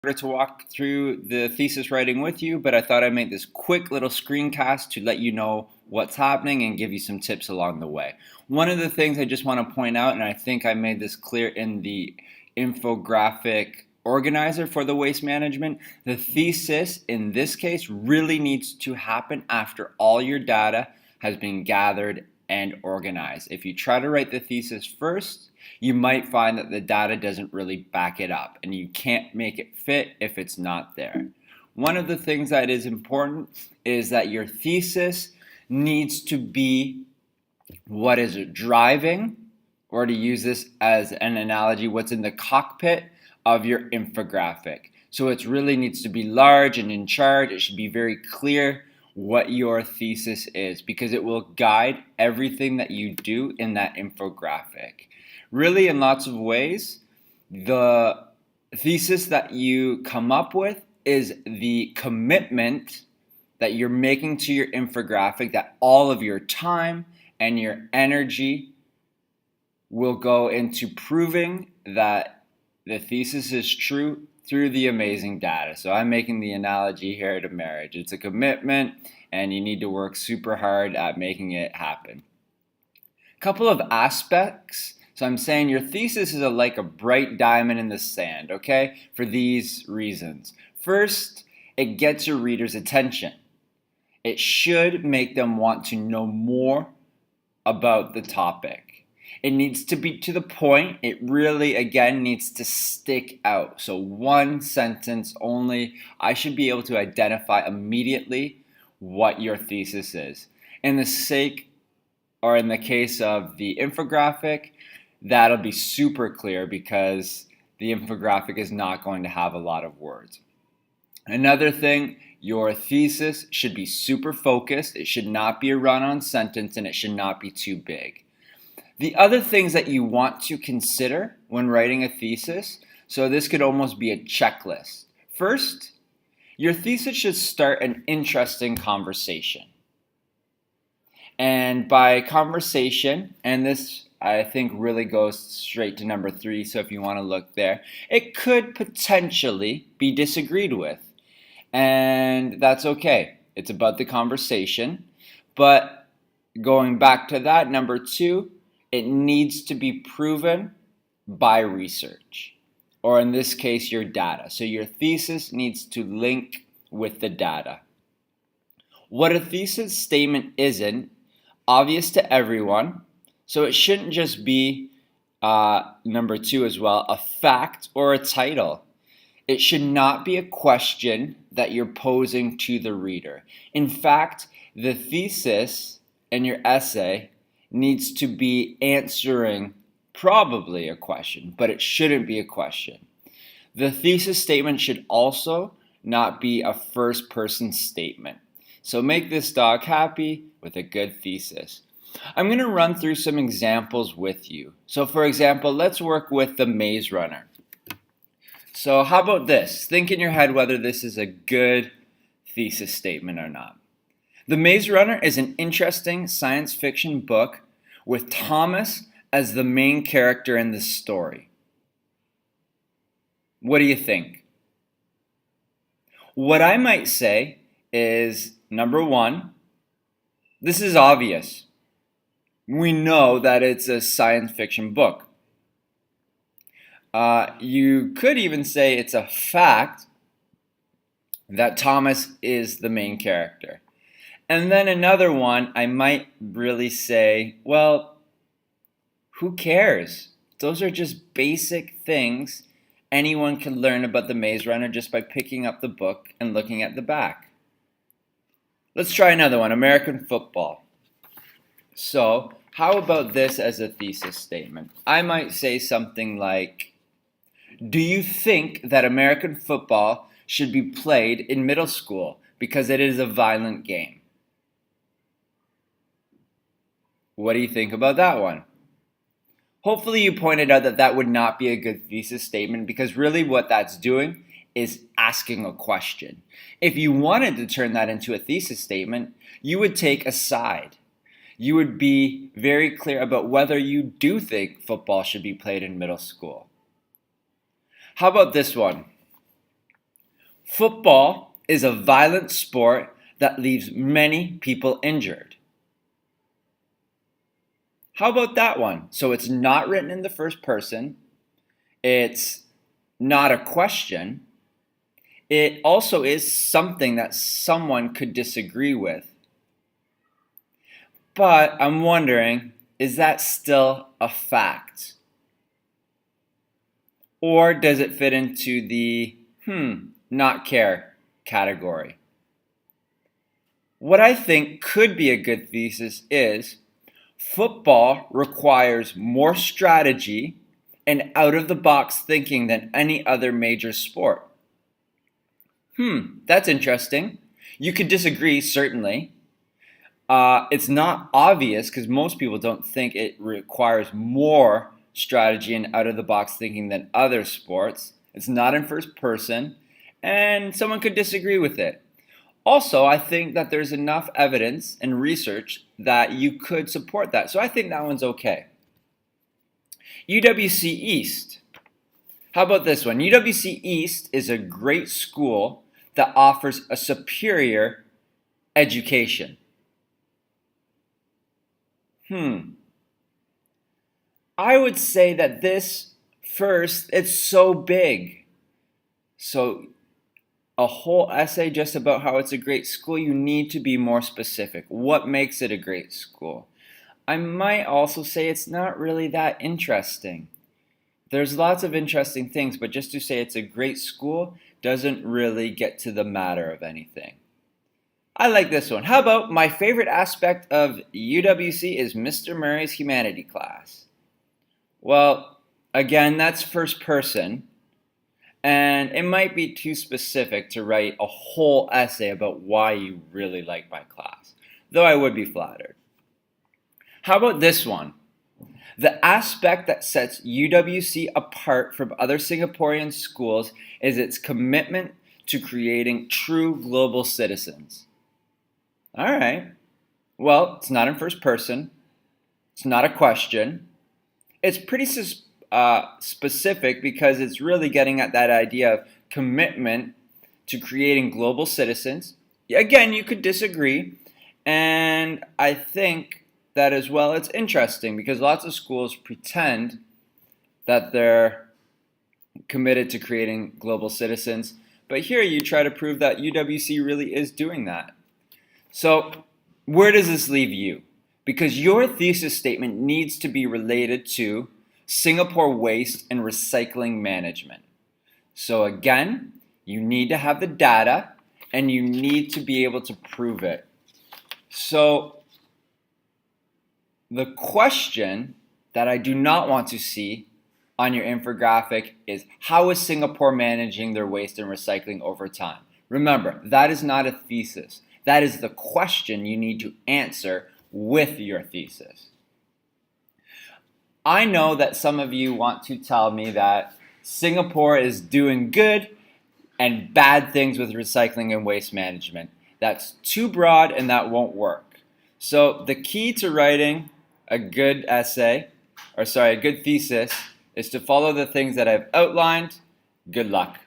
To walk through the thesis writing with you, but I thought I'd make this quick little screencast to let you know what's happening and give you some tips along the way. One of the things I just want to point out, and I think I made this clear in the infographic organizer for the waste management, the thesis in this case really needs to happen after all your data has been gathered and organized. If you try to write the thesis first, you might find that the data doesn't really back it up and you can't make it fit if it's not there. One of the things that is important is that your thesis needs to be what is driving, or to use this as an analogy, what's in the cockpit of your infographic. So it really needs to be large and in charge. It should be very clear what your thesis is because it will guide everything that you do in that infographic. Really, in lots of ways, the thesis that you come up with is the commitment that you're making to your infographic that all of your time and your energy will go into proving that the thesis is true through the amazing data. So I'm making the analogy here to marriage. It's a commitment and you need to work super hard at making it happen. A couple of aspects. So I'm saying your thesis is like a bright diamond in the sand, okay? For these reasons. First, it gets your reader's attention. It should make them want to know more about the topic. It needs to be to the point. It really, again, needs to stick out. So one sentence only. I should be able to identify immediately what your thesis is. In the case of the infographic, that'll be super clear because the infographic is not going to have a lot of words. Another thing, your thesis should be super focused. It should not be a run-on sentence and it should not be too big. The other things that you want to consider when writing a thesis, so this could almost be a checklist. First, your thesis should start an interesting conversation. And by conversation, and this I think really goes straight to number 3, so if you want to look there, it could potentially be disagreed with. And that's okay. It's about the conversation. But going back to that, number 2, it needs to be proven by research, or in this case, your data. So your thesis needs to link with the data. What a thesis statement isn't obvious to everyone, so it shouldn't just be, number 2 as well, a fact or a title. It should not be a question that you're posing to the reader. In fact, the thesis and your essay needs to be answering probably a question, but it shouldn't be a question. The thesis statement should also not be a first-person statement. So make this dog happy with a good thesis. I'm going to run through some examples with you. So for example, let's work with the maze runner. So how about this? Think in your head whether this is a good thesis statement or not. The Maze Runner is an interesting science fiction book with Thomas as the main character in the story. What do you think? What I might say is, number 1, this is obvious. We know that it's a science fiction book. You could even say it's a fact that Thomas is the main character. And then another one, I might really say, well, who cares? Those are just basic things anyone can learn about the Maze Runner just by picking up the book and looking at the back. Let's try another one, American football. So, how about this as a thesis statement? I might say something like, do you think that American football should be played in middle school because it is a violent game? What do you think about that one? Hopefully you pointed out that that would not be a good thesis statement because really what that's doing is asking a question. If you wanted to turn that into a thesis statement, you would take a side. You would be very clear about whether you do think football should be played in middle school. How about this one? Football is a violent sport that leaves many people injured. How about that one? So it's not written in the first person. It's not a question. It also is something that someone could disagree with. But I'm wondering, is that still a fact? Or does it fit into the not care category? What I think could be a good thesis is football requires more strategy and out-of-the-box thinking than any other major sport. That's interesting. You could disagree, certainly. It's not obvious because most people don't think it requires more strategy and out-of-the-box thinking than other sports. It's not in first person, and someone could disagree with it. Also, I think that there's enough evidence and research that you could support that. So I think that one's okay. UWC East. How about this one? UWC East is a great school that offers a superior education. I would say that this, first, it's so big. So a whole essay just about how it's a great school, you need to be more specific. What makes it a great school? I might also say it's not really that interesting. There's lots of interesting things, but just to say it's a great school doesn't really get to the matter of anything. I like this one. How about my favorite aspect of UWC is Mr. Murray's Humanities class? Well, again, that's first person. And it might be too specific to write a whole essay about why you really like my class, though I would be flattered. How about this one? The aspect that sets UWC apart from other Singaporean schools is its commitment to creating true global citizens. All right. Well, it's not in first person. It's not a question. It's pretty specific because it's really getting at that idea of commitment to creating global citizens. Again, you could disagree, and I think that as well it's interesting because lots of schools pretend that they're committed to creating global citizens, but here you try to prove that UWC really is doing that. So where does this leave you? Because your thesis statement needs to be related to Singapore waste and recycling management. So again, you need to have the data and you need to be able to prove it. So the question that I do not want to see on your infographic is, how is Singapore managing their waste and recycling over time? Remember, that is not a thesis. That is the question you need to answer with your thesis. I know that some of you want to tell me that Singapore is doing good and bad things with recycling and waste management. That's too broad and that won't work. So the key to writing a good a good thesis is to follow the things that I've outlined. Good luck.